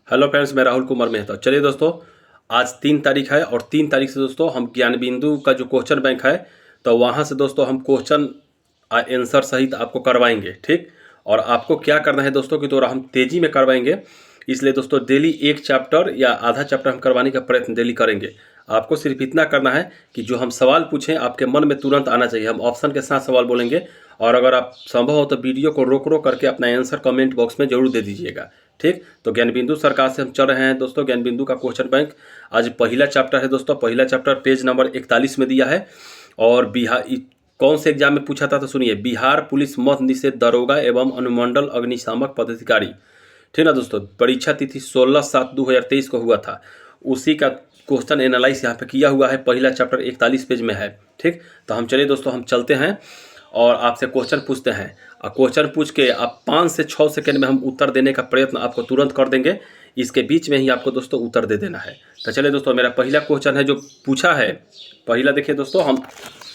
Hello friends, मैं राहुल कुमार मेहता। चलिए दोस्तों, आज 3 तारीख है और 3 तारीख से दोस्तों हम ज्ञान बिंदु का जो क्वेश्चन बैंक है तो वहाँ से दोस्तों हम क्वेश्चन आंसर सहित आपको करवाएंगे। ठीक, और आपको क्या करना है दोस्तों कि थोड़ा हम तेज़ी में करवाएंगे, इसलिए दोस्तों डेली एक चैप्टर या आधा चैप्टर हम करवाने का प्रयत्न डेली करेंगे। आपको सिर्फ इतना करना है कि जो हम सवाल पूछें आपके मन में तुरंत आना चाहिए। हम ऑप्शन के साथ सवाल बोलेंगे और अगर आप संभव हो तो वीडियो को रोक रोक करके अपना आंसर कमेंट बॉक्स में जरूर दे दीजिएगा। ठीक, तो ज्ञान बिंदु सरकार से हम चल रहे हैं दोस्तों। ज्ञान बिंदु का क्वेश्चन बैंक आज पहला चैप्टर है दोस्तों। पहला चैप्टर पेज नंबर 41 में दिया है और कौन से एग्जाम में पूछा था तो सुनिए। बिहार पुलिस मद्य निषेध दरोगा एवं अनुमंडल अग्निशामक पदाधिकारी, ठीक ना दोस्तों। परीक्षा तिथि 16/7/2023 को हुआ था, उसी का क्वेश्चन एनालाइज यहाँ पे किया हुआ है। पहला चैप्टर 41 पेज में है। ठीक, तो हम चलिए दोस्तों, हम चलते हैं और आपसे क्वेश्चन पूछते हैं और क्वेश्चन पूछ के आप 5 से 6 सेकंड में हम उत्तर देने का प्रयत्न आपको तुरंत कर देंगे। इसके बीच में ही आपको दोस्तों उत्तर दे देना है। तो चलिए दोस्तों, मेरा पहला क्वेश्चन है जो पूछा है। पहला देखिए दोस्तों, हम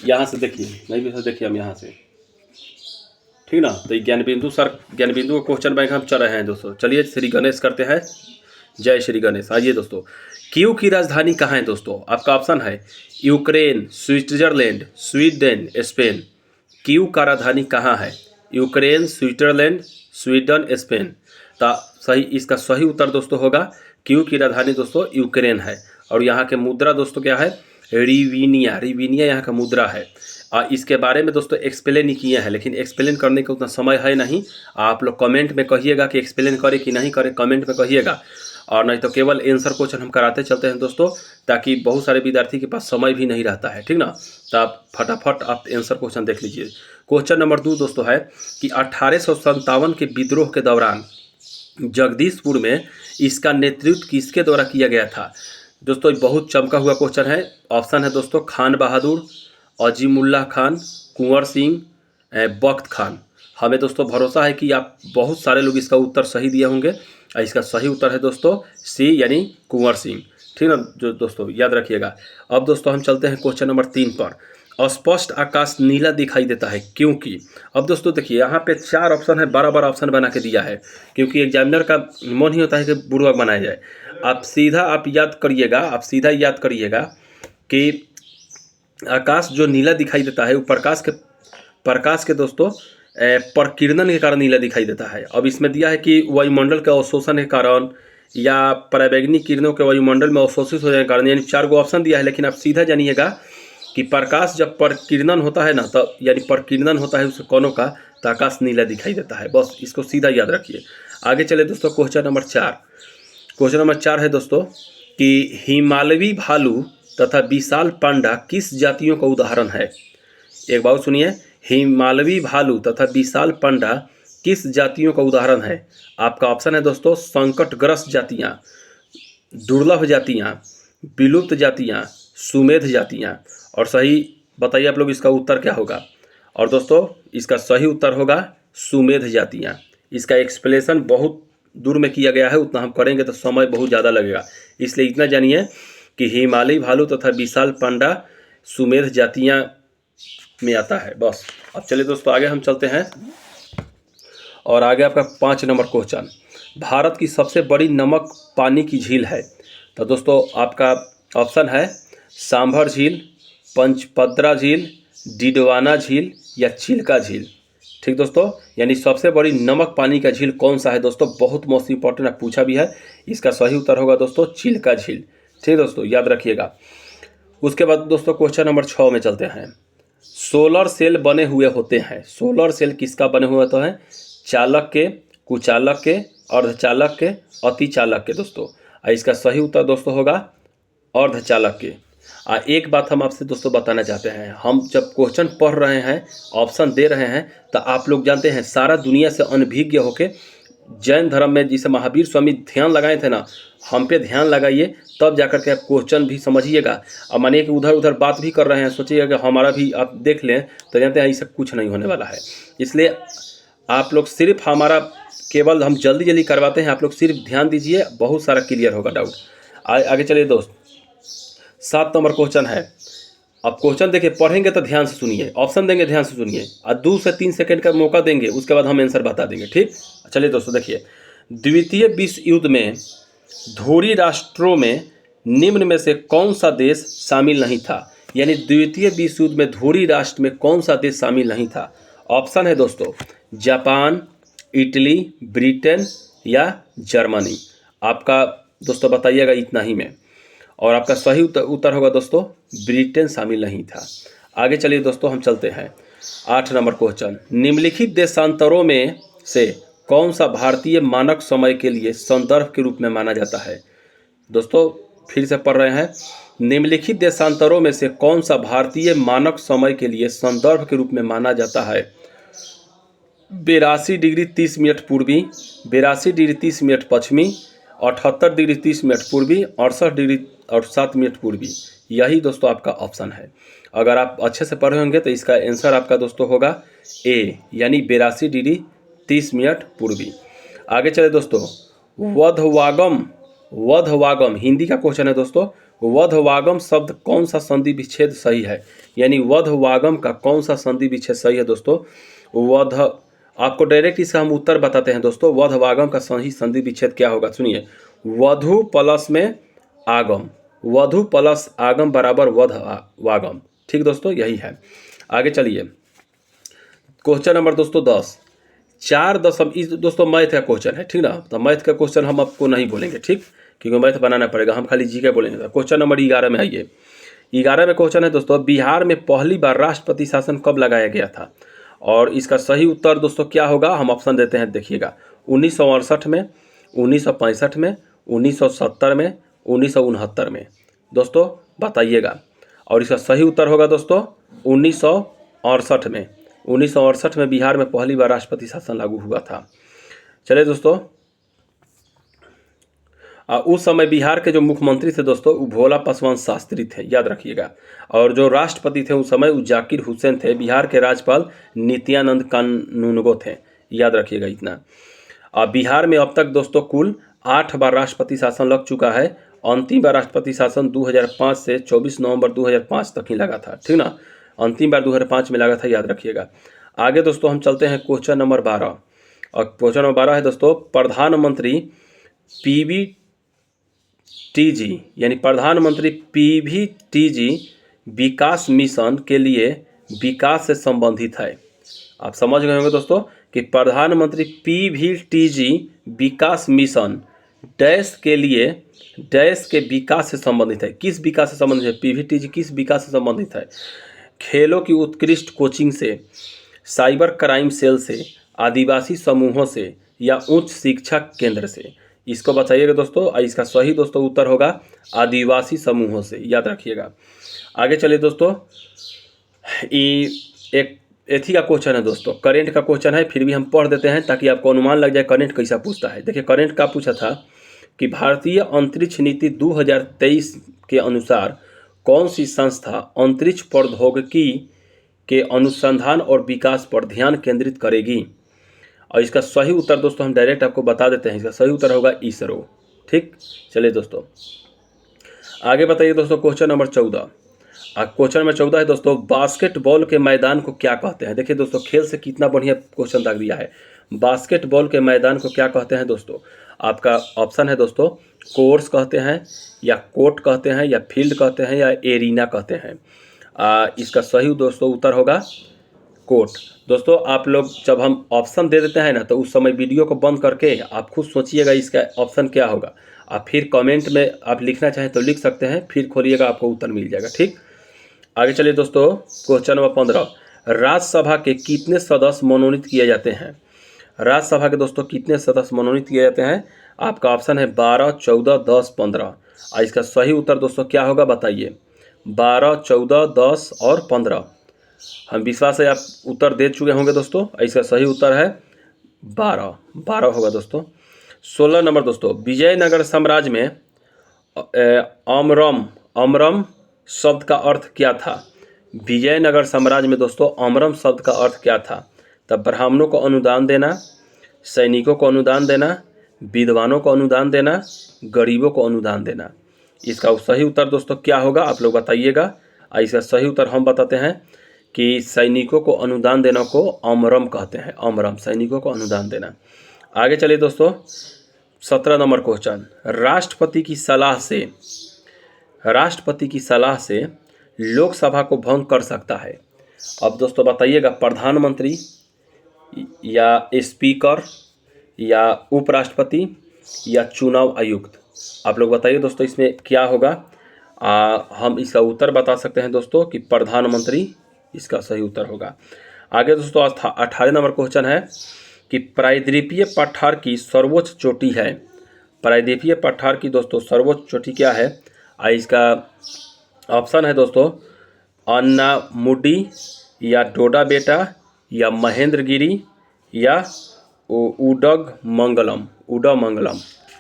यहाँ से देखिए, नहीं भी देखिए हम यहाँ से, ठीक ना। तो ज्ञान बिंदु का क्वेश्चन बैंक हम चल रहे हैं दोस्तों। चलिए श्री गणेश करते हैं। जय श्री गणेश। आइए दोस्तों, कीव की राजधानी कहाँ है दोस्तों। आपका ऑप्शन है Ukraine, Switzerland, Sweden, Spain. Kyiv का राजधानी कहाँ है? Ukraine, Switzerland, Sweden, Spain. तो सही, इसका सही उत्तर दोस्तों होगा कीव की राजधानी दोस्तों यूक्रेन है। और यहाँ के मुद्रा दोस्तों क्या है? रिवीनिया। रिवीनिया यहाँ का मुद्रा है। इसके बारे में दोस्तों एक्सप्लेन ही किए हैं, लेकिन एक्सप्लेन करने का उतना समय है नहीं। आप लोग कमेंट में कहिएगा कि एक्सप्लेन करे कि नहीं करे, कमेंट में कहिएगा। और नहीं तो केवल आंसर क्वेश्चन हम कराते चलते हैं दोस्तों, ताकि बहुत सारे विद्यार्थी के पास समय भी नहीं रहता है, ठीक ना। तो आप फटाफट आप आंसर क्वेश्चन देख लीजिए। क्वेश्चन नंबर 2 दोस्तों है कि 1857 के विद्रोह के दौरान जगदीशपुर में इसका नेतृत्व किसके द्वारा किया गया था? दोस्तों बहुत चमका हुआ क्वेश्चन है। ऑप्शन है दोस्तों खान बहादुर, अजीमुल्लाह खान, कुंवर सिंह, बख्त खान। हमें दोस्तों भरोसा है कि आप बहुत सारे लोग इसका उत्तर सही दिए होंगे। इसका सही उत्तर है दोस्तों सी, यानी कुंवर सिंह, ठीक ना। जो दोस्तों याद रखिएगा। अब दोस्तों हम चलते हैं क्वेश्चन नंबर 3 पर। अस्पष्ट आकाश नीला दिखाई देता है क्योंकि। अब दोस्तों देखिए, यहाँ पे 4 ऑप्शन है, बड़ा ऑप्शन बना के दिया है, क्योंकि एग्जामिनर का मन ही होता है कि बुड़बक बनाया जाए। आप सीधा याद करिएगा कि आकाश जो नीला दिखाई देता है वो प्रकाश के दोस्तों प्रकीर्णन के कारण नीला दिखाई देता है। अब इसमें दिया है कि वायुमंडल के अवशोषण के कारण या पराबैंगनी किरणों के वायुमंडल में अवशोषित हो जाने के कारण, यानी 4 गो ऑप्शन दिया है। लेकिन आप सीधा जानिएगा कि प्रकाश जब प्रकीर्णन होता है ना, तो यानी प्रकीर्णन होता है उससे कोनों का, तो आकाश नीला दिखाई देता है। बस इसको सीधा याद रखिए। आगे चले दोस्तों, क्वेश्चन नंबर 4। क्वेश्चन नंबर 4 है दोस्तों कि हिमालवी भालू तथा विशाल पांडा किस जातियों का उदाहरण है? एक बार सुनिए, हिमालवी भालू तथा विशाल पांडा किस जातियों का उदाहरण है? आपका ऑप्शन है दोस्तों संकटग्रस्त जातियाँ, दुर्लभ जातियाँ, विलुप्त जातियाँ, सुमेध जातियाँ। और सही बताइए आप लोग, इसका उत्तर क्या होगा? और दोस्तों इसका सही उत्तर होगा सुमेध जातियाँ। इसका एक्सप्लेनेशन बहुत दूर में किया गया है, उतना हम करेंगे तो समय बहुत ज़्यादा लगेगा। इसलिए इतना जानिए कि हिमालयी भालू तथा विशाल पांडा सुमेध जातियाँ में आता है। बस। अब चलिए दोस्तों आगे हम चलते हैं और आगे आपका 5 नंबर क्वेश्चन, भारत की सबसे बड़ी नमक पानी की झील है। तो दोस्तों आपका ऑप्शन है सांभर झील, पंचपद्रा झील, डिडवाना झील या चिल्का झील। ठीक दोस्तों, यानी सबसे बड़ी नमक पानी का झील कौन सा है दोस्तों? बहुत मोस्ट इंपॉर्टेंट है, पूछा भी है। इसका सही उत्तर होगा दोस्तों चिल्का झील। ठीक दोस्तों, याद रखिएगा। उसके बाद दोस्तों क्वेश्चन नंबर 6 में चलते हैं। सोलर सेल बने हुए होते हैं। सोलर सेल किसका बने हुए होते हैं? चालक के, कुचालक के, अर्धचालक के, अतिचालक के दोस्तों। इसका सही उत्तर दोस्तों होगा अर्धचालक के। एक बात हम आपसे दोस्तों बताना चाहते हैं, हम जब क्वेश्चन पढ़ रहे हैं, ऑप्शन दे रहे हैं, तो आप लोग जानते हैं सारा दुनिया से अनभिज्ञ होके जैन धर्म में जिसे महावीर स्वामी ध्यान लगाए थे ना, हम पे ध्यान लगाइए, तब जाकर के आप क्वेश्चन भी समझिएगा। अब मानिए कि उधर उधर बात भी कर रहे हैं, सोचिएगा कि हमारा भी आप देख लें, तो जानते हैं ये सब कुछ नहीं होने वाला है। इसलिए आप लोग सिर्फ हमारा केवल हम जल्दी करवाते हैं, आप लोग सिर्फ ध्यान दीजिए, बहुत सारा क्लियर होगा डाउट। आगे चलिए दोस्त, 7 नंबर क्वेश्चन है। अब क्वेश्चन देखिए, पढ़ेंगे तो ध्यान से सुनिए, ऑप्शन देंगे ध्यान से सुनिए, और 2 से 3 सेकंड का मौका देंगे, उसके बाद हम आंसर बता देंगे। ठीक, चलिए दोस्तों देखिए, द्वितीय विश्व युद्ध में धुरी राष्ट्रों में निम्न में से कौन सा देश शामिल नहीं था? यानी द्वितीय विश्व युद्ध में धुरी राष्ट्र में कौन सा देश शामिल नहीं था? ऑप्शन है दोस्तों जापान, इटली, ब्रिटेन या जर्मनी। आपका दोस्तों बताइएगा इतना ही में, और आपका सही उत्तर होगा दोस्तों ब्रिटेन शामिल नहीं था। आगे चलिए दोस्तों हम चलते हैं 8 नंबर क्वेश्चन। निम्नलिखित देशांतरों में से कौन सा भारतीय मानक समय के लिए संदर्भ के रूप में माना जाता है? दोस्तों फिर से पढ़ रहे हैं, निम्नलिखित देशांतरों में से कौन सा भारतीय मानक समय के लिए संदर्भ के रूप में माना जाता है? 82 डिग्री 30 मिनट पूर्वी, 82 डिग्री 30 मिनट पश्चिमी, 78 डिग्री 30 मिनट पूर्वी, 68 डिग्री और 7 मिनट पूर्वी। यही दोस्तों आपका ऑप्शन है। अगर आप अच्छे से पढ़े होंगे तो इसका आंसर आपका दोस्तों होगा ए, यानी 82 डिग्री 30 मिनट पूर्वी। आगे चले दोस्तों, वधवागम, वधवागम हिंदी का क्वेश्चन है दोस्तों। वधवागम शब्द कौन सा संधि विच्छेद सही है? यानी वधवागम का कौन सा संधि विच्छेद सही है दोस्तों? वध, आपको डायरेक्ट इसका हम उत्तर बताते हैं दोस्तों। वधवागम का सही संधि विच्छेद क्या होगा सुनिए, वधु प्लस में आगम, वधु प्लस आगम बराबर वधवागम। ठीक दोस्तों यही है। आगे चलिए क्वेश्चन नंबर दोस्तों 10, 4 इस दोस्तों मैथ का क्वेश्चन है, ठीक ना। तो मैथ का क्वेश्चन हम आपको नहीं बोलेंगे, ठीक, क्योंकि मैथ बनाना पड़ेगा, हम खाली जी के बोलेंगे। क्वेश्चन नंबर 11 में आइए। 11 में क्वेश्चन है दोस्तों, बिहार में पहली बार राष्ट्रपति शासन कब लगाया गया था? और इसका सही उत्तर दोस्तों क्या होगा, हम ऑप्शन देते हैं, देखिएगा 1968 में, 1965 में, 1970 में, 1969 में। दोस्तों बताइएगा। और इसका सही उत्तर होगा दोस्तों 1968 में। 1968 में बिहार में पहली बार राष्ट्रपति शासन लागू हुआ था। चलिए दोस्तों, उस समय बिहार के जो मुख्यमंत्री थे दोस्तों वो भोला पासवान शास्त्री थे, याद रखिएगा। और जो राष्ट्रपति थे उस समय वो जाकिर हुसैन थे। बिहार के राज्यपाल नित्यानंद कानूनगो थे, याद रखिएगा इतना। बिहार में अब तक दोस्तों कुल 8 बार राष्ट्रपति शासन लग चुका है। अंतिम बार राष्ट्रपति शासन 2005 से 24 नवंबर 2005 तक ही लगा था, ठीक ना। अंतिम बार 2005 में लगा था, याद रखिएगा। आगे दोस्तों हम चलते हैं क्वेश्चन नंबर 12। और क्वेश्चन नंबर 12 है दोस्तों, प्रधानमंत्री PVTG यानी प्रधानमंत्री PVTG विकास मिशन के लिए विकास से संबंधित है। आप समझ गए होंगे दोस्तों कि प्रधानमंत्री PVTG विकास मिशन डैश के लिए डैश के विकास से संबंधित है। किस विकास से संबंधित है? PVTG किस विकास से संबंधित है? खेलों की उत्कृष्ट कोचिंग से, साइबर क्राइम सेल से, आदिवासी समूहों से या उच्च शिक्षा केंद्र से। इसको बताइएगा दोस्तों। इसका सही दोस्तों उत्तर होगा आदिवासी समूहों से, याद रखिएगा। आगे चलिए दोस्तों, एक एथी का क्वेश्चन है दोस्तों, करेंट का क्वेश्चन है, फिर भी हम पढ़ देते हैं ताकि आपको अनुमान लग जाए करेंट कैसा पूछता है। देखिए करेंट का पूछा था कि भारतीय अंतरिक्ष नीति 2023 के अनुसार कौन सी संस्था अंतरिक्ष प्रौद्योगिकी के अनुसंधान और विकास पर ध्यान केंद्रित करेगी? और इसका सही उत्तर दोस्तों हम डायरेक्ट आपको बता देते हैं, इसका सही उत्तर होगा इसरो। ठीक, चलिए दोस्तों आगे बताइए दोस्तों क्वेश्चन नंबर 14। क्वेश्चन नंबर 14 है दोस्तों, बास्केटबॉल के मैदान को क्या कहते हैं? देखिए दोस्तों खेल से कितना बढ़िया क्वेश्चन तक दिया है। बास्केटबॉल के मैदान को क्या कहते हैं दोस्तों? आपका ऑप्शन है दोस्तों, कोर्स कहते हैं या कोर्ट कहते हैं या फील्ड कहते हैं या एरिना कहते हैं। इसका सही दोस्तों उत्तर होगा कोर्ट। दोस्तों आप लोग जब हम ऑप्शन दे देते हैं ना तो उस समय वीडियो को बंद करके आप खुद सोचिएगा इसका ऑप्शन क्या होगा। आप फिर कमेंट में आप लिखना चाहें तो लिख सकते हैं, फिर खोलिएगा आपको उत्तर मिल जाएगा। ठीक, आगे चलिए दोस्तों क्वेश्चन नंबर 15, राज्यसभा के कितने सदस्य मनोनीत किए जाते हैं? राज्यसभा के दोस्तों कितने सदस्य मनोनीत किए जाते हैं? आपका ऑप्शन है 12, 14, 10, 15। इसका सही उत्तर दोस्तों क्या होगा बताइए? 12, 14, 10 और 15। हम विश्वास है आप उत्तर दे चुके होंगे दोस्तों। इसका सही उत्तर है 12 होगा दोस्तों। 16 नंबर दोस्तों, विजयनगर साम्राज्य में अमरम शब्द का अर्थ क्या था? विजयनगर साम्राज्य में दोस्तों अमरम शब्द का अर्थ क्या था? तब ब्राह्मणों को अनुदान देना, सैनिकों को अनुदान देना, विद्वानों को अनुदान देना, गरीबों को अनुदान देना। इसका सही उत्तर दोस्तों क्या होगा आप लोग बताइएगा। इसका सही उत्तर हम बताते हैं कि सैनिकों को अनुदान देना को अमरम कहते हैं। अमरम, सैनिकों को अनुदान देना। आगे चलिए दोस्तों 17 नंबर क्वेश्चन, राष्ट्रपति की सलाह से लोकसभा को भंग कर सकता है। अब दोस्तों बताइएगा, प्रधानमंत्री या स्पीकर या उपराष्ट्रपति या चुनाव आयुक्त। आप लोग बताइए दोस्तों इसमें क्या होगा। हम इसका उत्तर बता सकते हैं दोस्तों कि प्रधानमंत्री इसका सही उत्तर होगा। आगे दोस्तों 18 नंबर क्वेश्चन है कि प्रायद्वीपीय पठार की सर्वोच्च चोटी है। प्रायद्वीपीय पठार की दोस्तों सर्वोच्च चोटी क्या है? इसका ऑप्शन है दोस्तों अन्नामुडी या डोडा बेटा या महेंद्रगिरी या उडगमंगलम।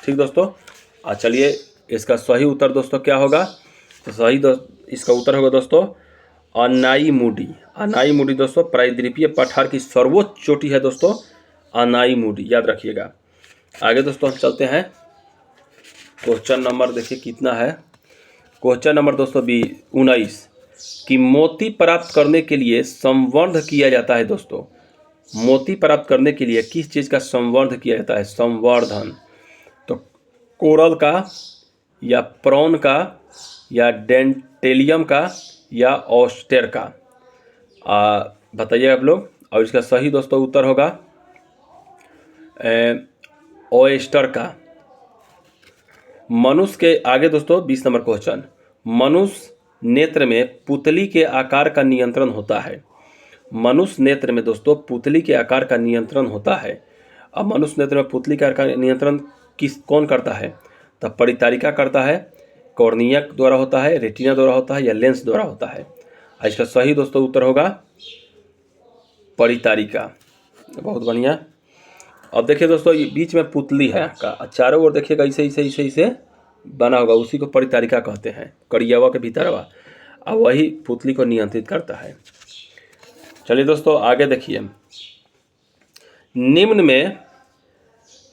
ठीक दोस्तों, चलिए इसका सही उत्तर दोस्तों क्या होगा? तो इसका उत्तर होगा दोस्तों अनाईमुडी दोस्तों प्रायद्वीपीय पठार की सर्वोच्च चोटी है दोस्तों अनाईमुडी, याद रखिएगा। आगे दोस्तों हम चलते हैं, क्वेश्चन नंबर देखिए कितना है। क्वेश्चन नंबर दोस्तों 19 कि मोती प्राप्त करने के लिए संवर्ध किया जाता है। दोस्तों मोती प्राप्त करने के लिए किस चीज़ का संवर्ध किया जाता है? संवर्धन। तो कोरल का या प्रॉन का या डेंटेलियम का या ऑस्टर का, बताइए आप लोग। और इसका सही दोस्तों उत्तर होगा ऑयस्टर का। मनुष्य के आगे दोस्तों 20 नंबर क्वेश्चन, मनुष्य नेत्र में पुतली के आकार का नियंत्रण होता है। मनुष्य नेत्र में दोस्तों पुतली के आकार का नियंत्रण होता है। अब मनुष्य नेत्र में पुतली के आकार का नियंत्रण कौन करता है? तो परितारिका करता है, कॉर्निया द्वारा होता है, रेटिना द्वारा होता है या लेंस द्वारा होता है। इसका सही दोस्तों उत्तर होगा परितारिका। बहुत बढ़िया। अब देखिए दोस्तों ये बीच में पुतली है का, चारों ओर देखिएगा इसे बना होगा, उसी को परितारिका कहते हैं, करियावा के भीतरवा, और वही पुतली को नियंत्रित करता है। चलिए दोस्तों आगे देखिए, निम्न में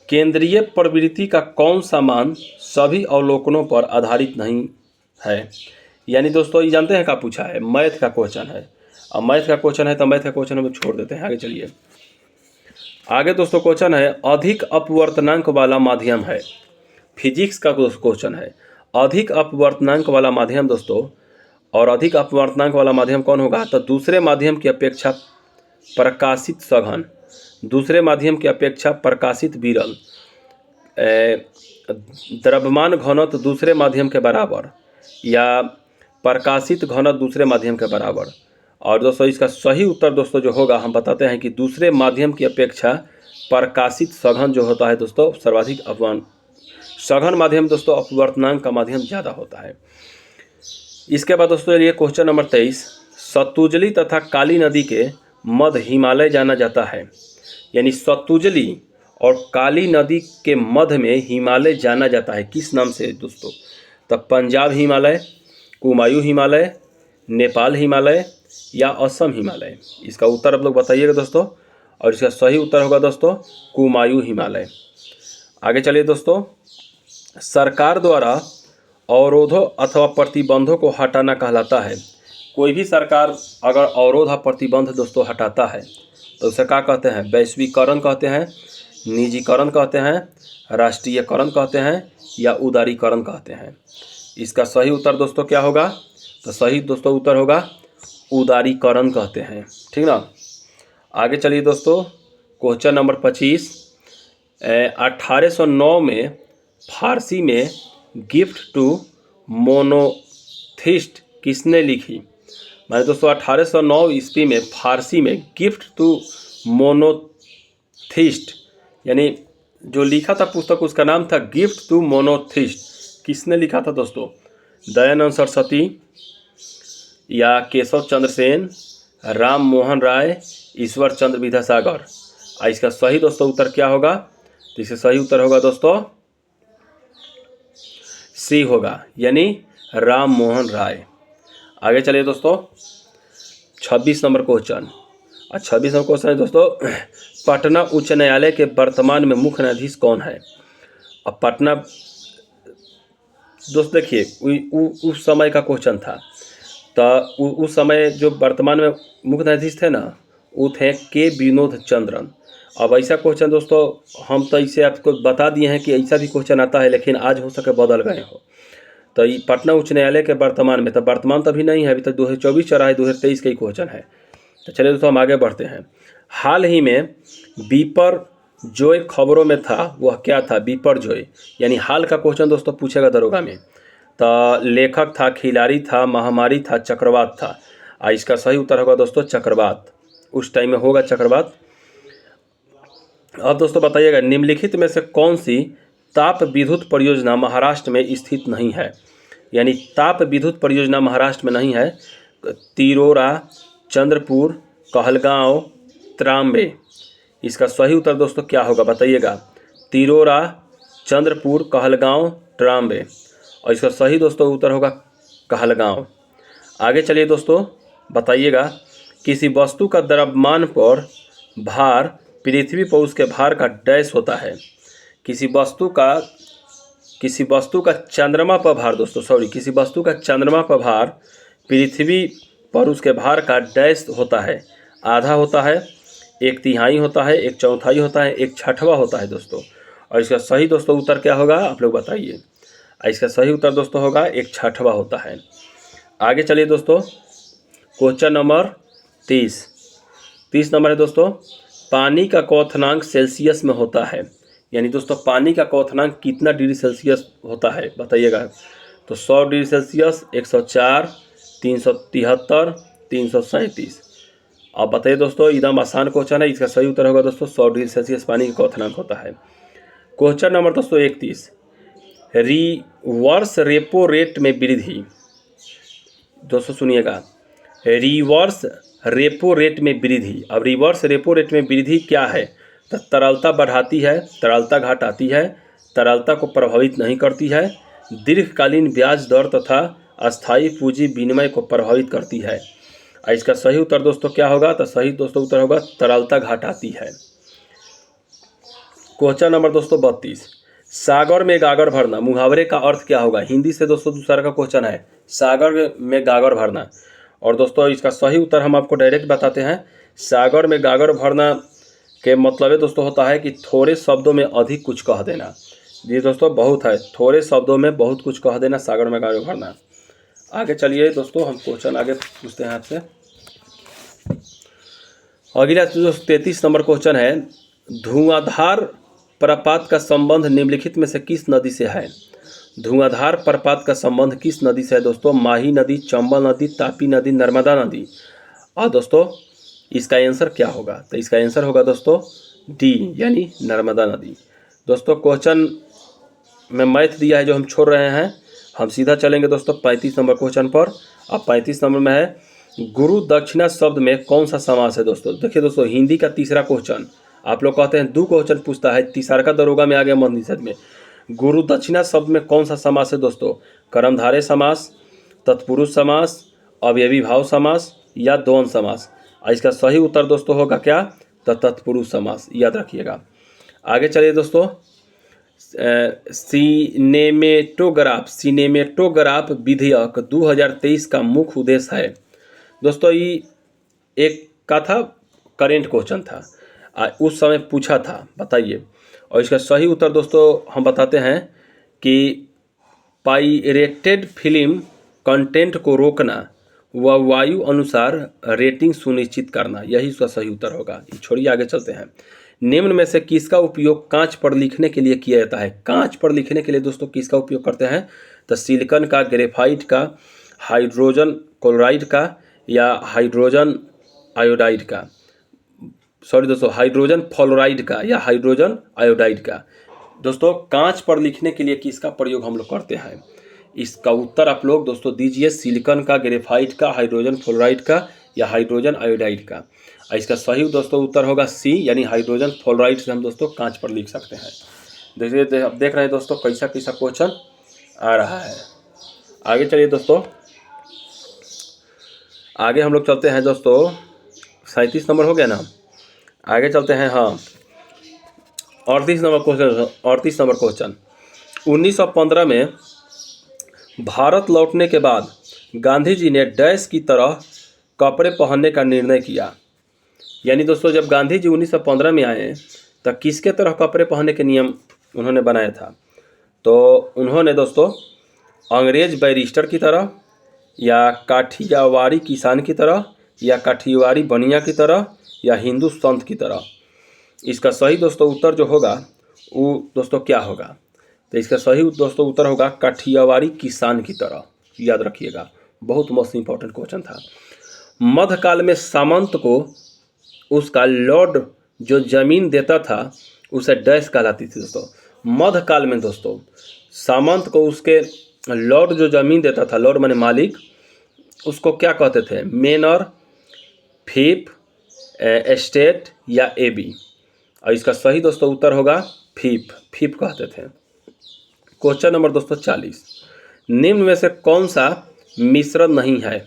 केंद्रीय प्रवृत्ति का कौन सा मान सभी अवलोकनों पर आधारित नहीं है? यानी दोस्तों ये जानते हैं क्या पूछा है? मैथ का क्वेश्चन है। अब मैथ का क्वेश्चन है तो मैथ का क्वेश्चन हम छोड़ देते हैं, आगे चलिए। आगे दोस्तों क्वेश्चन है अधिक अपवर्तनांक वाला माध्यम है। फिजिक्स का क्वेश्चन है, अधिक अपवर्तनांक वाला माध्यम दोस्तों, और अधिक अपवर्तनांक वाला माध्यम कौन होगा? तो दूसरे माध्यम की अपेक्षा प्रकाशित सघन, दूसरे माध्यम की अपेक्षा प्रकाशित विरल, द्रव्यमान घनत्व दूसरे माध्यम के बराबर या प्रकाशित घनत्व दूसरे माध्यम के बराबर। और दोस्तों इसका सही उत्तर दोस्तों जो होगा, हम बताते हैं कि दूसरे माध्यम की अपेक्षा प्रकाशित सघन जो होता है दोस्तों सर्वाधिक सघन माध्यम दोस्तों अपवर्तनांक का माध्यम ज़्यादा होता है। इसके बाद दोस्तों ये क्वेश्चन नंबर 23, सतुजली तथा काली नदी के मध्य हिमालय जाना जाता है। यानी सतुजली और काली नदी के मध्य में हिमालय जाना जाता है, किस नाम से दोस्तों? तो पंजाब हिमालय, कुमायूं हिमालय, नेपाल हिमालय या असम हिमालय। इसका उत्तर आप लोग बताइएगा दोस्तों, और इसका सही उत्तर होगा दोस्तों कुमायूं हिमालय। आगे चलिए दोस्तों, सरकार द्वारा अवरोधों अथवा प्रतिबंधों को हटाना कहलाता है। कोई भी सरकार अगर अवरोध और प्रतिबंध दोस्तों हटाता है तो उसे क्या कहते हैं? वैश्वीकरण कहते हैं, निजीकरण कहते हैं, राष्ट्रीयकरण कहते हैं या उदारीकरण कहते हैं। इसका सही उत्तर दोस्तों क्या होगा? तो सही दोस्तों उत्तर होगा उदारीकरण कहते हैं, ठीक ना। आगे चलिए दोस्तों, क्वेश्चन नंबर 25, 1809 में फारसी में गिफ्ट टू मोनोथिस्ट किसने लिखी? मैंने दोस्तों 1809 ईस्वी में फारसी में गिफ्ट टू मोनोथिस्ट यानी जो लिखा था पुस्तक, उसका नाम था गिफ्ट टू मोनोथिस्ट। किसने लिखा था दोस्तों? दयानंद सरस्वती या केशव चंद्र सेन, राम मोहन राय, ईश्वर चंद्र विद्यासागर। इसका सही दोस्तों उत्तर क्या होगा? तो इसका सही उत्तर होगा दोस्तों सी होगा, यानी राम मोहन राय। आगे चलिए दोस्तों, 26 नंबर क्वेश्चन। 26 नंबर क्वेश्चन है दोस्तों, पटना उच्च न्यायालय के वर्तमान में मुख्य न्यायाधीश कौन है? अब पटना दोस्त देखिए उस समय का क्वेश्चन था, तो उस समय जो वर्तमान में मुख्य न्यायाधीश थे ना, वो थे के विनोद चंद्रन। अब ऐसा क्वेश्चन दोस्तों हम तो इसे आपको बता दिए हैं कि ऐसा भी क्वेश्चन आता है, लेकिन आज हो सके बदल गए हो। तो ये पटना उच्च न्यायालय के वर्तमान में, तो वर्तमान तो अभी नहीं है, अभी तो 2024 चल रहा है, 2023 का ही क्वेश्चन है। तो चलिए दोस्तों हम आगे बढ़ते हैं। हाल ही में बीपर जोय खबरों में था, वह क्या था? बीपर जोय यानी हाल का क्वेश्चन दोस्तों पूछेगा दरोगा में। तो लेखक था, खिलाड़ी था, महामारी था, चक्रवात था। इसका सही उत्तर होगा दोस्तों चक्रवात। उस टाइम में होगा चक्रवात। अब दोस्तों बताइएगा, निम्नलिखित में से कौन सी ताप विद्युत परियोजना महाराष्ट्र में स्थित नहीं है? यानी ताप विद्युत परियोजना महाराष्ट्र में नहीं है। तिरोरा, चंद्रपुर, कहलगांव, त्रांबे। इसका सही उत्तर दोस्तों क्या होगा बताइएगा? तिरोरा, चंद्रपुर, कहलगांव, त्रांबे। और इसका सही दोस्तों उत्तर होगा कहलगांव। आगे चलिए दोस्तों बताइएगा, किसी वस्तु का द्रव्यमान पर भार पृथ्वी पर उसके भार का डैश होता है। किसी वस्तु का चंद्रमा पर भार किसी वस्तु का चंद्रमा पर भार पृथ्वी पर उसके भार का डैश होता है। आधा होता है, 1/3 होता है, 1/4 होता है, 1/6 होता है दोस्तों। और इसका सही दोस्तों उत्तर क्या होगा आप लोग बताइए? इसका सही उत्तर दोस्तों होगा 1/6 होता है। आगे चलिए दोस्तों, क्वेश्चन नंबर 30 नंबर है दोस्तों, पानी का क्वथनांक सेल्सियस में होता है। यानी दोस्तों पानी का क्वथनांक कितना डिग्री सेल्सियस होता है बताइएगा? तो 100 डिग्री सेल्सियस, 104, 373, 337। अब बताइए दोस्तों, एकदम आसान क्वेश्चन है। इसका सही उत्तर होगा दोस्तों 100 डिग्री सेल्सियस पानी का क्वथनांक होता है। क्वेश्चन नंबर दोस्तों 31, रिवर्स रेपो रेट में वृद्धि। दोस्तों सुनिएगा, रिवर्स रेपो रेट में वृद्धि। अब रिवर्स रेपो रेट में वृद्धि क्या है? तो तरलता बढ़ाती है, तरलता घटाती है, तरलता को प्रभावित नहीं करती है, दीर्घकालीन ब्याज दर तथा अस्थायी पूंजी विनिमय को प्रभावित करती है। इसका सही उत्तर दोस्तों क्या होगा? तो सही दोस्तों उत्तर होगा तरलता घटाती है। क्वेश्चन नंबर दोस्तों 32, सागर में गागर भरना मुहावरे का अर्थ क्या होगा? हिंदी से दोस्तों दूसरा का क्वेश्चन है, सागर में गागर भरना। और दोस्तों इसका सही उत्तर हम आपको डायरेक्ट बताते हैं। सागर में गागर भरना के मतलब है दोस्तों होता है कि थोड़े शब्दों में अधिक कुछ कह देना। जी दोस्तों बहुत है, थोड़े शब्दों में बहुत कुछ कह देना, सागर में गागर भरना। आगे चलिए दोस्तों हम क्वेश्चन आगे पूछते हैं आपसे। अगला जो 33 नंबर क्वेश्चन है, धुआंधार प्रपात का संबंध निम्नलिखित में से किस नदी से है? धुआंधार प्रपात का संबंध किस नदी से है दोस्तों? माही नदी, चंबल नदी, तापी नदी, नर्मदा नदी। और दोस्तों इसका आंसर क्या होगा? तो इसका आंसर होगा दोस्तों डी यानी नर्मदा नदी। दोस्तों क्वेश्चन में मैथ दिया है जो हम छोड़ रहे हैं, हम सीधा चलेंगे दोस्तों 35 नंबर क्वेश्चन पर। अब 35 नंबर में है, गुरु दक्षिणा शब्द में कौन सा समास है दोस्तों? देखिए दोस्तों हिंदी का तीसरा क्वेश्चन, आप लोग कहते हैं 2 क्वेश्चन पूछता है, तीसरा का दरोगा में आ गया मंदिर में। गुरु दक्षिणा शब्द में कौन सा समास है दोस्तों? कर्मधारय समास, तत्पुरुष समास, अवयवी भाव समास या द्वंद्व समास। इसका सही उत्तर दोस्तों होगा क्या? तो तत्पुरुष समास, याद रखिएगा। आगे चलिए दोस्तों, सिनेमेटोग्राफ विधेयक 2023 का मुख्य उद्देश्य है। दोस्तों ये एक का था, करेंट क्वेश्चन था, उस समय पूछा था, बताइए। और इसका सही उत्तर दोस्तों हम बताते हैं कि पायरेटेड फिल्म कंटेंट को रोकना व वायु अनुसार रेटिंग सुनिश्चित करना, यही इसका सही उत्तर होगा। छोड़िए आगे चलते हैं। निम्न में से किसका उपयोग कांच पर लिखने के लिए किया जाता है? कांच पर लिखने के लिए दोस्तों किसका उपयोग करते हैं? तो सिलिकॉन का, ग्रेफाइट का, हाइड्रोजन क्लोराइड का या हाइड्रोजन आयोडाइड का, सॉरी दोस्तों हाइड्रोजन फ्लोराइड का या हाइड्रोजन आयोडाइड का। दोस्तों कांच पर लिखने के लिए किसका प्रयोग हम लोग करते हैं? इसका उत्तर आप लोग दोस्तों दीजिए, सिलिकॉन का, ग्रेफाइट का, हाइड्रोजन फ्लोराइड का या हाइड्रोजन आयोडाइड का। इसका सही दोस्तों उत्तर होगा सी यानी हाइड्रोजन फ्लोराइड से हम दोस्तों कांच पर लिख सकते हैं। देखिए अब देख रहे हैं दोस्तों कैसा कैसा क्वेश्चन आ रहा है। आगे चलिए दोस्तों, आगे हम लोग चलते हैं दोस्तों, 37 नंबर हो गया ना, आगे चलते हैं। हाँ 38 नंबर क्वेश्चन। 1915 में भारत लौटने के बाद गांधी जी ने डैश की तरह कपड़े पहनने का निर्णय किया। यानी दोस्तों जब गांधी जी 1915 में आए तो किसके तरह कपड़े पहनने के नियम उन्होंने बनाया था? तो उन्होंने दोस्तों अंग्रेज बैरिस्टर की तरह, या काठियावाड़ी किसान की तरह, या काठियावाड़ी बनिया की तरह, या हिंदू संत की तरह। इसका सही दोस्तों उत्तर जो होगा वो दोस्तों क्या होगा? तो इसका सही दोस्तों उत्तर होगा काठियावाड़ी किसान की तरह। याद रखिएगा, बहुत मोस्ट इंपॉर्टेंट क्वेश्चन था। मध्यकाल में सामंत को उसका लॉर्ड जो जमीन देता था उसे डैश कहलाती थी दोस्तों। मध्यकाल में दोस्तों सामंत को उसके लॉर्ड जो जमीन देता था, लॉर्ड माने मालिक, उसको क्या कहते थे? मेनर, फीफ, एस्टेट या एबी। और इसका सही दोस्तों उत्तर होगा फीफ। फीफ कहते थे। क्वेश्चन नंबर दोस्तों 40, निम्न में से कौन सा मिश्रण नहीं है?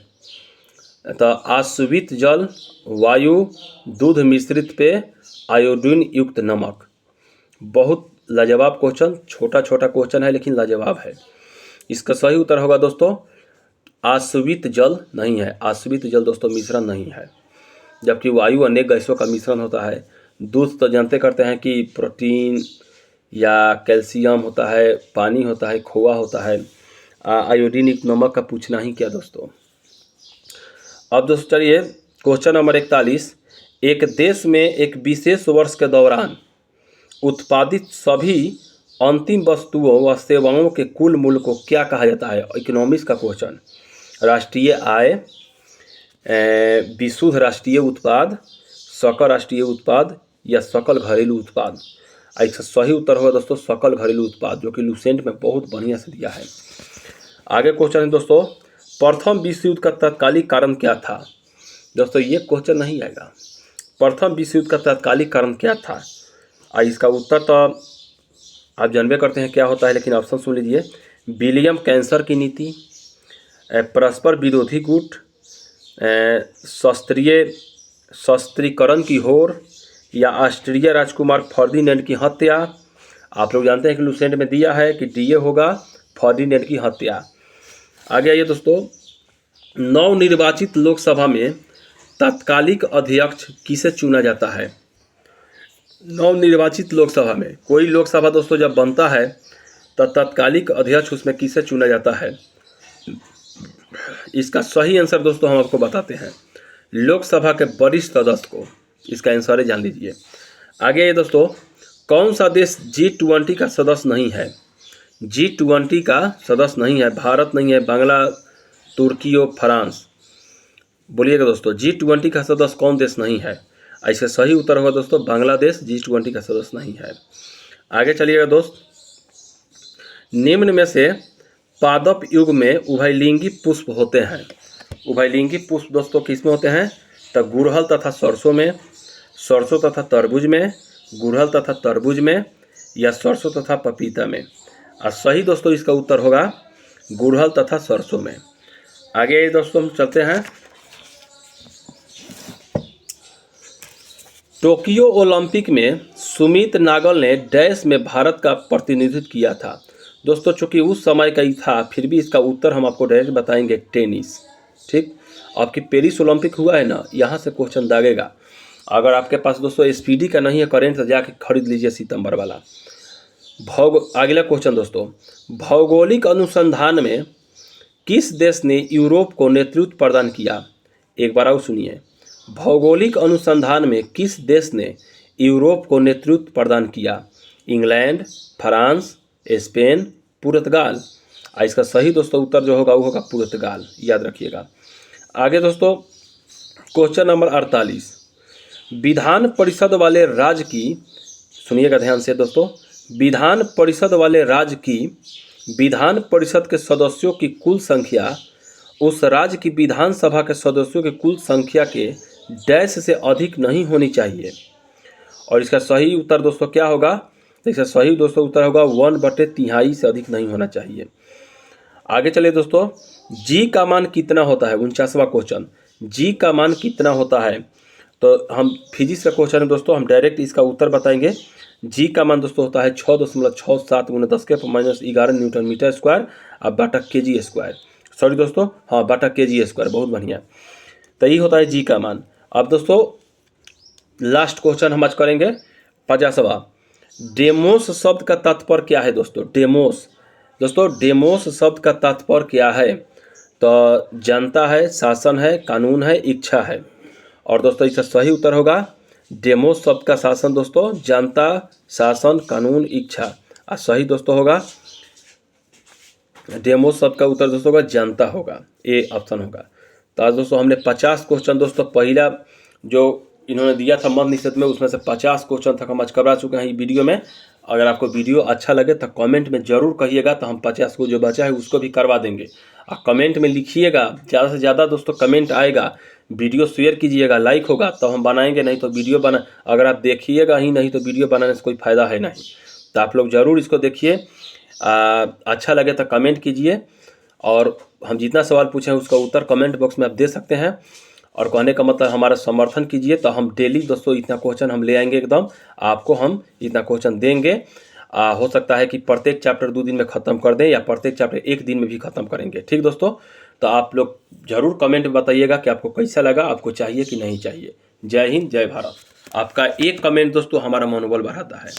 तो आश्वित जल, वायु, दूध मिश्रित पेय, आयोडीन युक्त नमक। बहुत लाजवाब क्वेश्चन, छोटा छोटा क्वेश्चन है लेकिन लाजवाब है। इसका सही उत्तर होगा दोस्तों आश्वित जल नहीं है। आश्वित जल दोस्तों मिश्रण नहीं है। जबकि वायु अनेक गैसों का मिश्रण होता है। दूध तो जानते करते हैं कि प्रोटीन या कैल्शियम होता है, पानी होता है, खोआ होता है। आयोडीन युक्त नमक का पूछना ही क्या दोस्तों। अब दोस्तों चलिए क्वेश्चन नंबर 41, एक देश में एक विशेष वर्ष के दौरान उत्पादित सभी अंतिम वस्तुओं व सेवाओं के कुल मूल्य को क्या कहा जाता है? इकोनॉमिक्स का क्वेश्चन। राष्ट्रीय आय, विशुद्ध राष्ट्रीय उत्पाद, सकल राष्ट्रीय उत्पाद, या सकल घरेलू उत्पाद। इसका सही उत्तर होगा दोस्तों सकल घरेलू उत्पाद, जो कि लुसेंट में बहुत बढ़िया से दिया है। आगे क्वेश्चन है दोस्तों, प्रथम विश्व युद्ध का तत्कालिक कारण क्या था? दोस्तों ये क्वेश्चन नहीं आएगा। प्रथम विश्व युद्ध का तत्कालिक कारण क्या था? इसका उत्तर तो आप जानबे करते हैं क्या होता है, लेकिन ऑप्शन सुन लीजिए। विलियम कैंसर की नीति, परस्पर विरोधी गुट, शस्त्रीकरण की होड़, या ऑस्ट्रिया राजकुमार फर्डिनेंड की हत्या। आप लोग जानते हैं कि लुसेंट में दिया है कि डीए होगा फर्डिनेंड की हत्या। आगे आइए दोस्तों, नवनिर्वाचित लोकसभा में तात्कालिक अध्यक्ष किसे चुना जाता है? नवनिर्वाचित लोकसभा में कोई लोकसभा दोस्तों जब बनता है तो तात्कालिक अध्यक्ष उसमें किसे चुना जाता है? इसका सही आंसर दोस्तों हम आपको बताते हैं, लोकसभा के वरिष्ठ सदस्य को। इसका आंसर जान लीजिए। आगे ये दोस्तों, कौन सा देश G20 का सदस्य नहीं है? G20 का सदस्य नहीं है। भारत नहीं है, बांग्ला, तुर्की और फ्रांस। बोलिएगा दोस्तों G20 का सदस्य कौन देश नहीं है? इसका सही उत्तर होगा दोस्तों बांग्लादेश G20 का सदस्य नहीं है। आगे चलिएगा दोस्त, निम्न में से पादप युग में उभयलिंगी पुष्प होते हैं। उभयलिंगी पुष्प दोस्तों किस में होते हैं? तो गुड़हल तथा सरसों में, सरसों तथा तरबूज में, गुड़हल तथा तरबूज में, या सरसों तथा पपीता में। और सही दोस्तों इसका उत्तर होगा गुड़हल तथा सरसों में। आगे दोस्तों हम चलते हैं, टोक्यो ओलंपिक में सुमित नागल ने डैश में भारत का प्रतिनिधित्व किया था। दोस्तों चूंकि उस समय का ही था, फिर भी इसका उत्तर हम आपको डायरेक्ट बताएंगे टेनिस। ठीक, आपकी पेरिस ओलंपिक हुआ है ना, यहाँ से क्वेश्चन दागेगा। अगर आपके पास दोस्तों एसपीडी का नहीं है करेंट, तो जाके खरीद लीजिए सितंबर वाला। अगला क्वेश्चन दोस्तों, भौगोलिक अनुसंधान में किस देश ने यूरोप को नेतृत्व प्रदान किया? एक बार और सुनिए, भौगोलिक अनुसंधान में किस देश ने यूरोप को नेतृत्व प्रदान किया? इंग्लैंड, फ्रांस, स्पेन, पुर्तगाल। इसका सही दोस्तों उत्तर जो होगा वो होगा पुर्तगाल। याद रखिएगा। आगे दोस्तों क्वेश्चन नंबर 48, विधान परिषद वाले राज्य की, सुनिएगा ध्यान से दोस्तों, विधान परिषद वाले राज्य की विधान परिषद के सदस्यों की कुल संख्या उस राज्य की विधानसभा के सदस्यों की कुल संख्या के डैश से अधिक नहीं होनी चाहिए। और इसका सही उत्तर दोस्तों क्या होगा? इसका सही दोस्तों उत्तर होगा 1/3 से अधिक नहीं होना चाहिए। आगे चलिए दोस्तों, जी का मान कितना होता है? 49वां क्वेश्चन, जी का मान कितना होता है? तो हम फिजिक्स का क्वेश्चन है दोस्तों, हम डायरेक्ट इसका उत्तर बताएंगे। जी का मान दोस्तों होता है 6.67 × 10⁻11 न्यूटन मीटर स्क्वायर अब बटा kg स्क्वायर। सॉरी दोस्तों, हाँ बटा kg स्क्वायर, बहुत बढ़िया। तो ये होता है जी का मान। अब दोस्तों लास्ट क्वेश्चन हम आज करेंगे 50वां। डेमोस शब्द का तात्पर्य क्या है दोस्तों? डेमोस, दोस्तों डेमोस शब्द का तात्पर्य क्या है? तो जनता है, शासन है, कानून है, इच्छा है। और दोस्तों इसका सही उत्तर होगा डेमोस शब्द का शासन दोस्तों जनता, शासन, कानून, इच्छा। और सही दोस्तों होगा डेमोस शब्द का उत्तर दोस्तों होगा जनता होगा, ए ऑप्शन होगा। तो आज दोस्तों हमने 50 क्वेश्चन दोस्तों पहला जो इन्होंने दिया था मध्य निषेध में, उसमें से 50 क्वेश्चन तक हम आज करा चुके हैं वीडियो में। अगर आपको वीडियो अच्छा लगे तो कमेंट में ज़रूर कहिएगा, तो हम 50 को जो बचा है उसको भी करवा देंगे। और कमेंट में लिखिएगा, ज़्यादा से ज़्यादा दोस्तों कमेंट आएगा, वीडियो शेयर कीजिएगा, लाइक होगा तो हम बनाएंगे, नहीं तो वीडियो बना अगर आप देखिएगा ही नहीं तो वीडियो बनाने से कोई फ़ायदा है नहीं। तो आप लोग ज़रूर इसको देखिए, अच्छा लगे तो कमेंट कीजिए, और हम जितना सवाल पूछे हैं उसका उत्तर कमेंट बॉक्स में आप दे सकते हैं। और कहने का मतलब हमारा समर्थन कीजिए, तो हम डेली दोस्तों इतना क्वेश्चन हम ले आएंगे, एकदम आपको हम इतना क्वेश्चन देंगे। हो सकता है कि प्रत्येक चैप्टर 2 दिन में ख़त्म कर दें, या प्रत्येक चैप्टर 1 दिन में भी ख़त्म करेंगे। ठीक दोस्तों, तो आप लोग ज़रूर कमेंट में बताइएगा कि आपको कैसा लगा, आपको चाहिए कि नहीं चाहिए। जय हिंद, जय भारत। आपका एक कमेंट दोस्तों हमारा मनोबल बढ़ाता है।